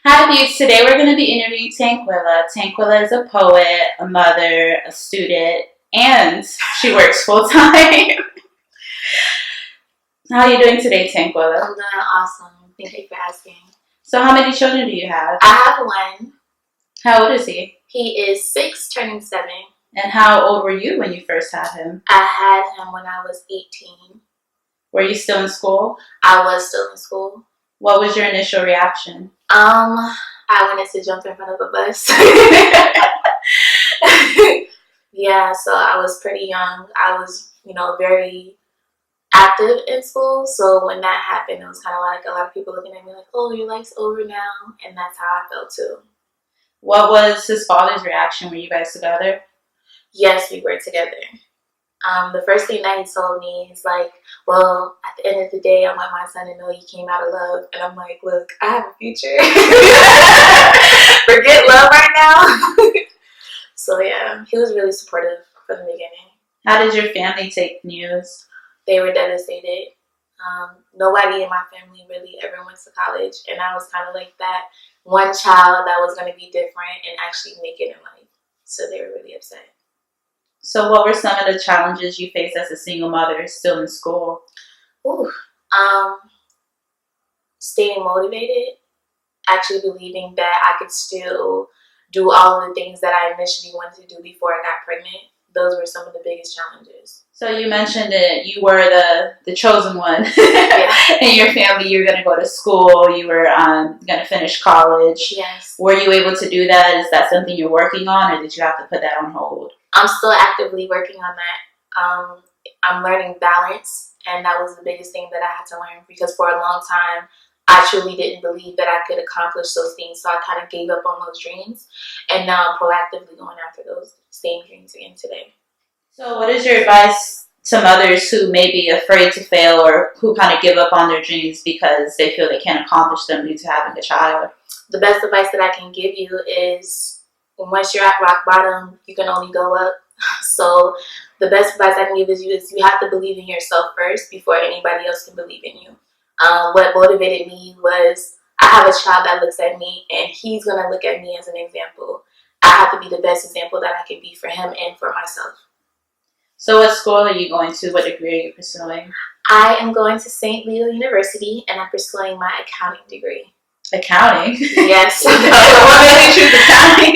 Hi, Beaut. Today we're going to be interviewing Tanquilla. Tanquilla is a poet, a mother, a student, and she works full time. How are you doing today, Tanquilla? I'm doing awesome. Thank you for asking. So how many children do you have? I have one. How old is he? He is 6, turning 7. And how old were you when you first had him? I had him when I was 18. Were you still in school? I was still in school. What was your initial reaction? I wanted to jump in front of a bus. Yeah, so I was pretty young. I was, very active in school. So when that happened, it was kind of like a lot of people looking at me like, oh, your life's over now. And that's how I felt too. What was his father's reaction? Were you guys together? Yes, we were together. The first thing that he told me is like, well, at the end of the day, I want my son to know he came out of love. And I'm like, look, I have a future. Forget love right now. So yeah, he was really supportive from the beginning. How did your family take news? They were devastated. Nobody in my family really ever went to college. And I was kind of like that one child that was going to be different and actually make it in life. So they were really upset. So what were some of the challenges you faced as a single mother still in school? Ooh, staying motivated, actually believing that I could still do all of the things that I initially wanted to do before I got pregnant. Those were some of the biggest challenges. So you mentioned that you were the chosen one Yeah. in your family. You were going to go to school. You were going to finish college. Yes. Were you able to do that? Is that something you're working on, or did you have to put that on hold? I'm still actively working on that. I'm learning balance, and that was the biggest thing that I had to learn because for a long time, I truly didn't believe that I could accomplish those things. So I kind of gave up on those dreams, and now I'm proactively going after those same dreams again today. So what is your advice to mothers who may be afraid to fail or who kind of give up on their dreams because they feel they can't accomplish them due to having a child? The best advice that I can give you is once you're at rock bottom, you can only go up. So the best advice I can give is you have to believe in yourself first before anybody else can believe in you. What motivated me was I have a child that looks at me and he's going to look at me as an example. I have to be the best example that I can be for him and for myself. So what school are you going to? What degree are you pursuing? I am going to St. Leo University and I'm pursuing my accounting degree. Accounting? Yes. What made you choose accounting?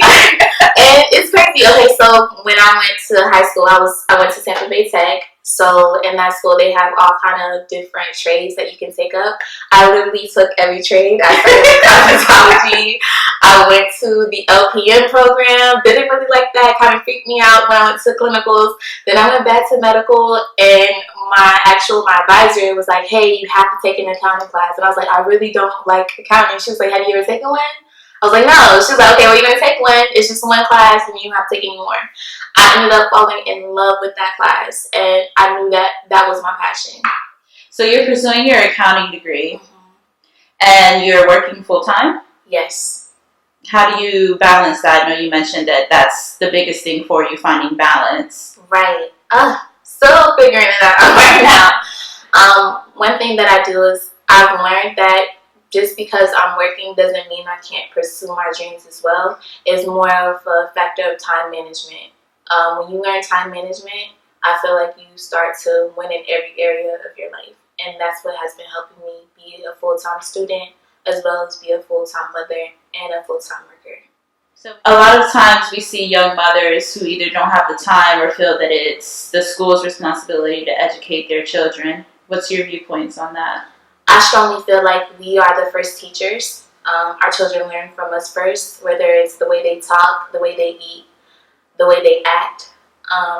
And it's crazy. Okay, so when I went to high school, I went to Tampa Bay Tech. So in that school, they have all kind of different trades that you can take up. I literally took every trade. I started with cosmetology. I went to the LPN program. Didn't really like that. Kind of freaked me out when I went to clinicals. Then I went back to medical, and my advisor was like, "Hey, you have to take an accounting class." And I was like, "I really don't like accounting." She was like, "Have you ever taken one?" I was like, "No." She was like, "Okay, well, you're going to take one. It's just one class and you don't have to take any more." I ended up falling in love with that class and I knew that that was my passion. So you're pursuing your accounting degree and you're working full-time? Yes. How do you balance that? I know you mentioned that that's the biggest thing for you, finding balance. Right. Still figuring it out right now. One thing that I do is I've learned that just because I'm working doesn't mean I can't pursue my dreams as well. It's more of a factor of time management. When you learn time management, I feel like you start to win in every area of your life. And that's what has been helping me be a full-time student as well as be a full-time mother and a full-time worker. So a lot of times we see young mothers who either don't have the time or feel that it's the school's responsibility to educate their children. What's your viewpoints on that? I strongly feel like we are the first teachers. Our children learn from us first, whether it's the way they talk, the way they eat, the way they act.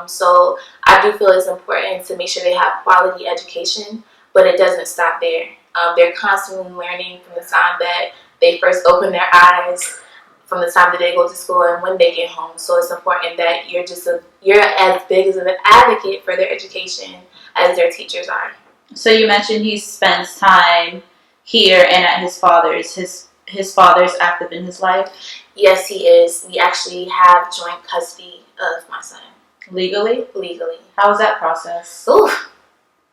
So I do feel it's important to make sure they have quality education, but it doesn't stop there. They're constantly learning from the time that they first open their eyes, from the time that they go to school and when they get home. So it's important that you're as big as an advocate for their education as their teachers are. So you mentioned he spends time here and at his father's. His father's active in his life? Yes, he is. We actually have joint custody of my son. Legally? Legally. How was that process? Ooh,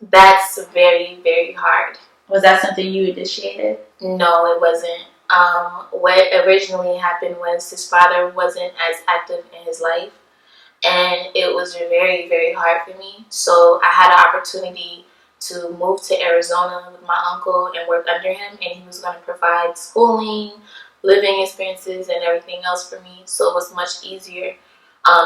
that's very, very hard. Was that something you initiated? No, it wasn't. What originally happened was his father wasn't as active in his life, and it was very, very hard for me. So I had an opportunity to move to Arizona with my uncle and work under him, and he was going to provide schooling, living experiences, and everything else for me. So it was much easier.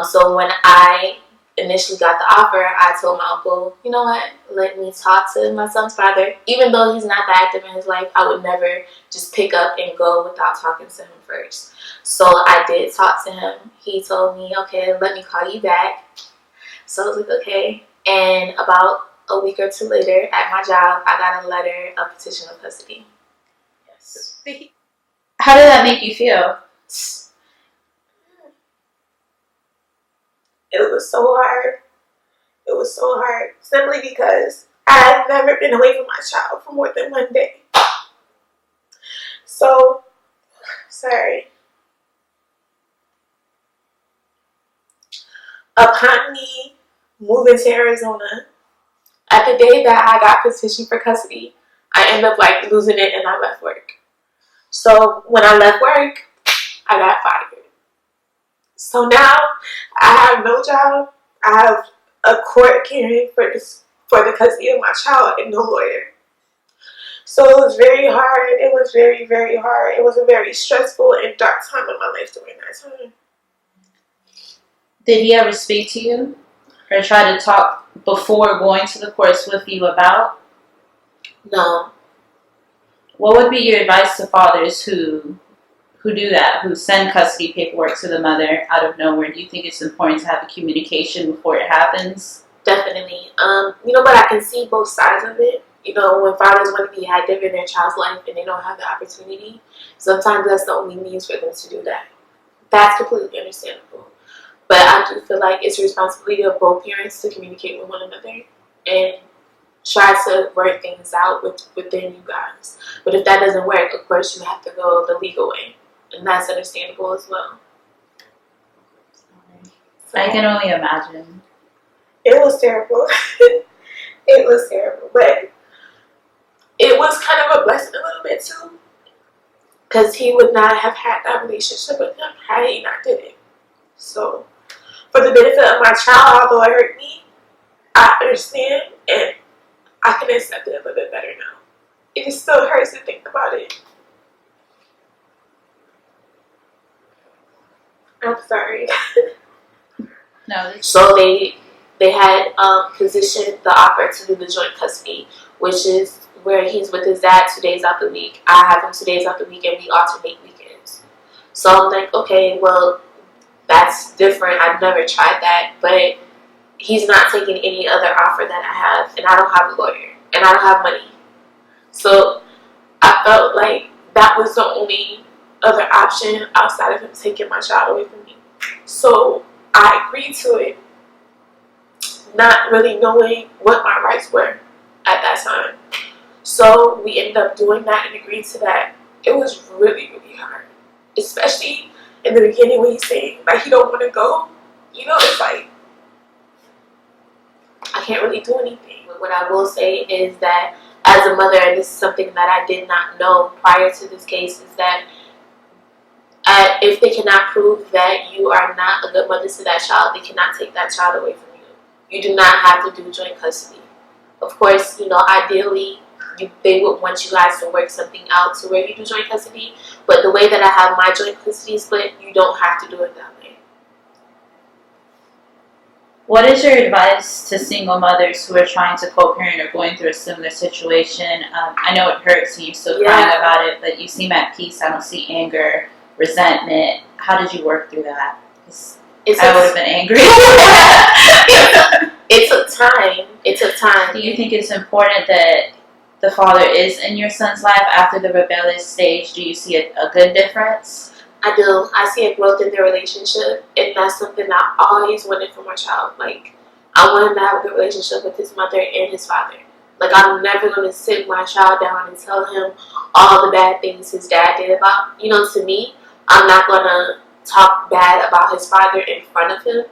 So when I initially got the offer, I told my uncle, you know what, let me talk to my son's father. Even though he's not that active in his life, I would never just pick up and go without talking to him first. So I did talk to him. He told me, okay, let me call you back. So I was like, okay. And about a week or two later at my job, I got a letter of petition of custody. Yes. How did that make you feel? It was so hard. It was so hard simply because I've never been away from my child for more than one day. So, sorry. Upon me moving to Arizona, at the day that I got petitioned for custody, I ended up like losing it and I left work. So when I left work, I got fired. So now I have no job. I have a court hearing for the custody of my child and no lawyer. So it was very hard. It was very, very hard. It was a very stressful and dark time in my life during that time. Did he ever speak to you or try to talk before going to the courts with you about? No. What would be your advice to fathers who do that, who send custody paperwork to the mother out of nowhere? Do you think it's important to have the communication before it happens? Definitely. But I can see both sides of it. When fathers want to be active in their child's life and they don't have the opportunity, sometimes that's the only means for them to do that. That's completely understandable. But I do feel like it's a responsibility of both parents to communicate with one another and try to work things out within you guys. But if that doesn't work, of course, you have to go the legal way. And that's understandable as well. I can only imagine. It was terrible. It was terrible. But it was kind of a blessing a little bit too. Because he would not have had that relationship with him had he not did it. So, for the benefit of my child, although it hurt me, I understand and I can accept it a little bit better now. It just still hurts to think about it. I'm sorry. No. So they had positioned the offer to do the joint custody, which is where he's with his dad 2 days out the week. I have him 2 days out the week, and we alternate weekends. So I'm like, okay, well, that's different. I've never tried that, but he's not taking any other offer that I have, and I don't have a lawyer, and I don't have money. So I felt like that was the only other option outside of him taking my child away from me. So I agreed to it, not really knowing what my rights were at that time. So we ended up doing that and agreed to that. It was really, really hard, especially in the beginning when he's saying like he don't want to go. It's like I can't really do anything. But what I will say is that as a mother, and this is something that I did not know prior to this case, is that if they cannot prove that you are not a good mother to that child, they cannot take that child away from you. You do not have to do joint custody. Of course, ideally, they would want you guys to work something out to where you do joint custody. But the way that I have my joint custody split, you don't have to do it that way. What is your advice to single mothers who are trying to co-parent or going through a similar situation? I know it hurts and you're still crying about it, but you seem at peace. I don't see anger, resentment. How did you work through that? I would have been angry. It took time. It took time. Do you think it's important that the father is in your son's life after the rebellious stage? Do you see a good difference? I do. I see a growth in their relationship, and that's something I always wanted for my child. Like, I want him to have a good relationship with his mother and his father. Like, I'm never going to sit my child down and tell him all the bad things his dad did about, to me. I'm not going to talk bad about his father in front of him.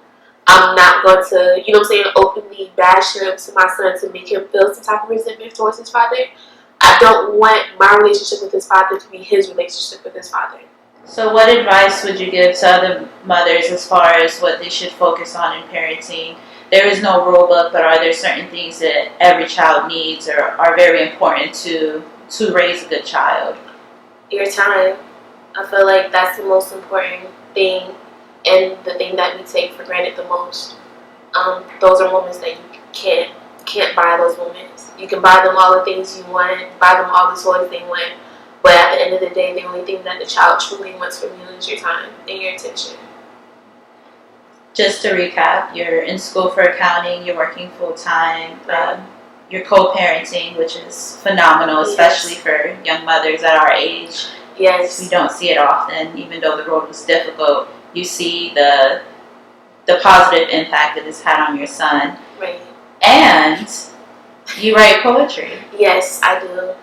I'm not going to, openly bash him to my son to make him feel some type of resentment towards his father. I don't want my relationship with his father to be his relationship with his father. So what advice would you give to other mothers as far as what they should focus on in parenting? There is no rule book, but are there certain things that every child needs or are very important to raise a good child? Your time. I feel like that's the most important thing and the thing that we take for granted the most. Those are moments that you can't buy those moments. You can buy them all the things you want, buy them all the toys they want, but at the end of the day, the only thing that the child truly wants from you is your time and your attention. Just to recap, you're in school for accounting, you're working full-time, Right. you're co-parenting, which is phenomenal, especially for young mothers at our age. Yes. We don't see it often, even though the road was difficult. You see the positive impact it has had on your son. Right. And you write poetry. Yes, I do.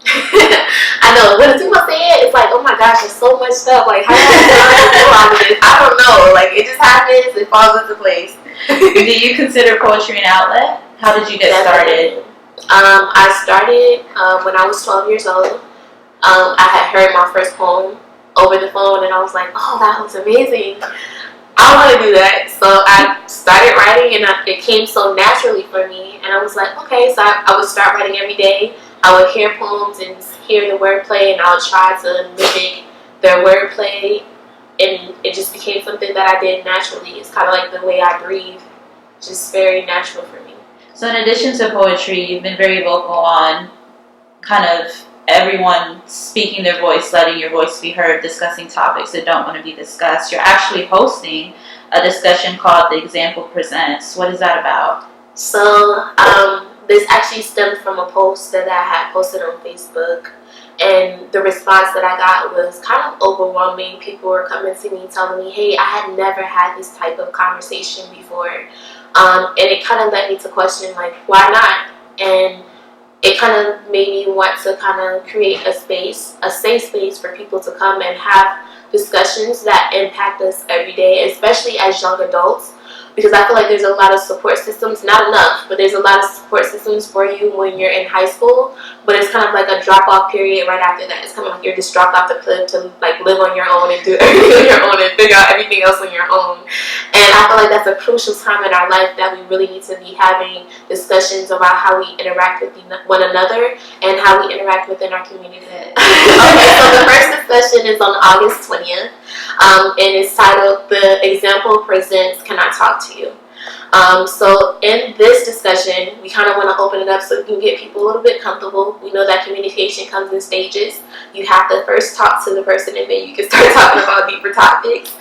I know. When people say it, it's like, oh my gosh, there's so much stuff. Like, how do I do all of this? I don't know. Like, it just happens. It falls into place. Do you consider poetry an outlet? How did you get started? I started when I was 12 years old. I had heard my first poem over the phone, and I was like, oh, that was amazing. I want to do that. So I started writing, and it came so naturally for me. And I was like, okay, so I would start writing every day. I would hear poems and hear the wordplay, and I would try to mimic their wordplay. And it just became something that I did naturally. It's kind of like the way I breathe, just very natural for me. So in addition to poetry, you've been very vocal on kind of everyone speaking their voice, letting your voice be heard, discussing topics that don't want to be discussed. You're actually hosting a discussion called The Example Presents. What is that about? So this actually stemmed from a post that I had posted on Facebook. And the response that I got was kind of overwhelming. People were coming to me telling me, hey, I had never had this type of conversation before. And it kind of led me to question, like, why not? And it kind of made me want to kind of create a space, a safe space for people to come and have discussions that impact us every day, especially as young adults. Because I feel like there's a lot of support systems, not enough, but there's a lot of support systems for you when you're in high school. But it's kind of like a drop-off period right after that. It's kind of like you're just dropped off the cliff to like live on your own and do everything on your own and figure out everything else on your own. And I feel like that's a crucial time in our life that we really need to be having discussions about how we interact with one another and how we interact within our community. Okay, so the first discussion is on August 20th. And it's titled The Example Presents Can I Talk to You? So in this discussion, we kind of want to open it up so we can get people a little bit comfortable. We know that communication comes in stages. You have to first talk to the person and then you can start talking about deeper topics.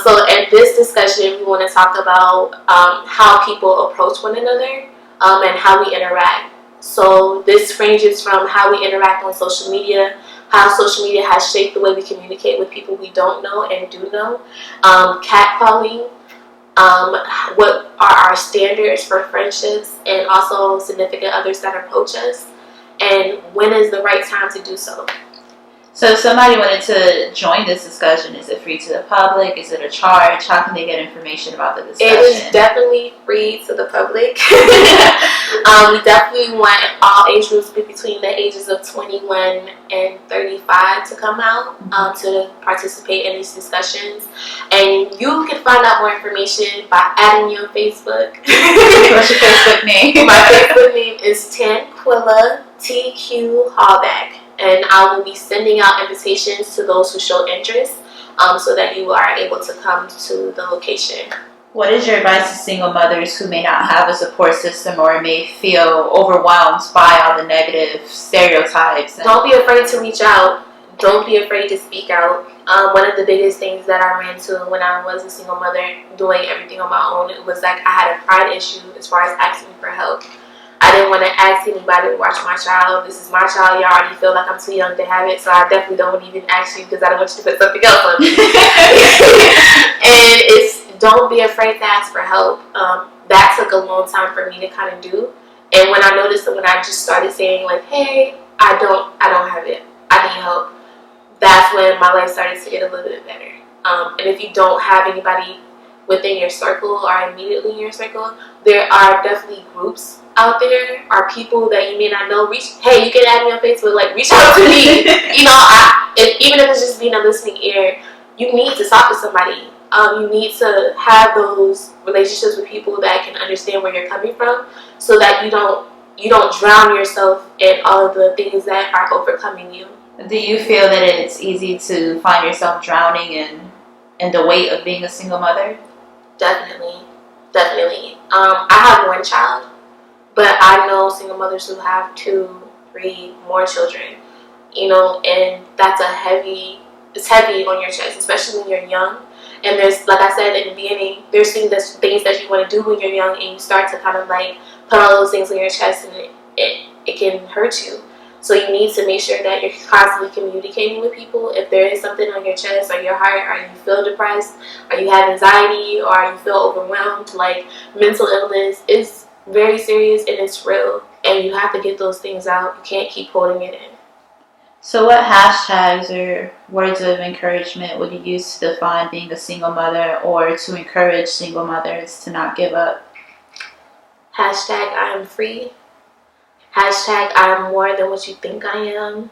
So in this discussion, we want to talk about how people approach one another and how we interact. So this ranges from how we interact on social media, how social media has shaped the way we communicate with people we don't know and do know, catcalling, what are our standards for friendships, and also significant others that approach us, and when is the right time to do so. So if somebody wanted to join this discussion, is it free to the public? Is it a charge? How can they get information about the discussion? It is definitely free to the public. We definitely want all age groups between the ages of 21 and 35 to come out to participate in these discussions. And you can find out more information by adding me on Facebook. What's your Facebook name? My Facebook name is Tanquilla TQ Hallback. And I will be sending out invitations to those who show interest so that you are able to come to the location. What is your advice to single mothers who may not have a support system or may feel overwhelmed by all the negative stereotypes? Don't be afraid to reach out. Don't be afraid to speak out. One of the biggest things that I ran into when I was a single mother doing everything on my own, it was like I had a pride issue as far as asking for help. I didn't want to ask anybody to watch my child. This is my child. Y'all already feel like I'm too young to have it, so I definitely don't even ask you because I don't want you to put something else on me. And it's don't be afraid to ask for help. That took a long time for me to kind of do. And when I noticed that when I just started saying like, hey, I don't have it. I need help. That's when my life started to get a little bit better. And if you don't have anybody within your circle or immediately in your circle, there are definitely groups out there are people that you may not know. Hey, you can add me on Facebook. Like, reach out to me. You know, even if it's just being a listening ear, you need to talk to somebody. You need to have those relationships with people that can understand where you're coming from, so that you don't drown yourself in all of the things that are overcoming you. Do you feel that it's easy to find yourself drowning in the weight of being a single mother? Definitely. I have one child, but I know single mothers who have 2, 3 more children. You know, and it's heavy on your chest, especially when you're young. And there's, like I said in the beginning, there's things that you want to do when you're young, and you start to kind of like put all those things on your chest, and it can hurt you. So you need to make sure that you're constantly communicating with people. If there is something on your chest or your heart, or you feel depressed, or you have anxiety, or you feel overwhelmed, like mental illness is very serious and it's real, and you have to get those things out. You can't keep holding it in. So what hashtags or words of encouragement would you use to define being a single mother, or to encourage single mothers to not give up? Hashtag I am free. Hashtag I am more than what you think I am.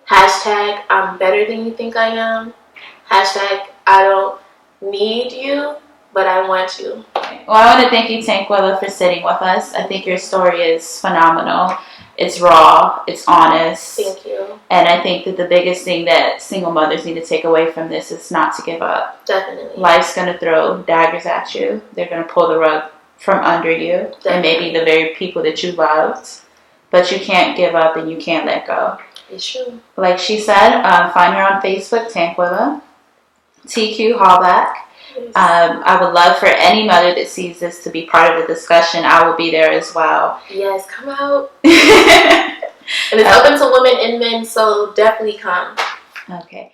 Hashtag I'm better than you think I am. Hashtag I don't need you, but I want you. Well, I want to thank you, Tanquilla, for sitting with us. I think your story is phenomenal. It's raw. It's honest. Thank you. And I think that the biggest thing that single mothers need to take away from this is not to give up. Definitely. Life's going to throw daggers at you. They're going to pull the rug from under you. Definitely. And maybe the very people that you loved. But you can't give up and you can't let go. It's true. Like she said, find her on Facebook, Tanquilla. TQ Hallback. Yes. I would love for any mother that sees this to be part of the discussion. I will be there as well. Yes, come out. And it's open to women and men, so definitely come. Okay.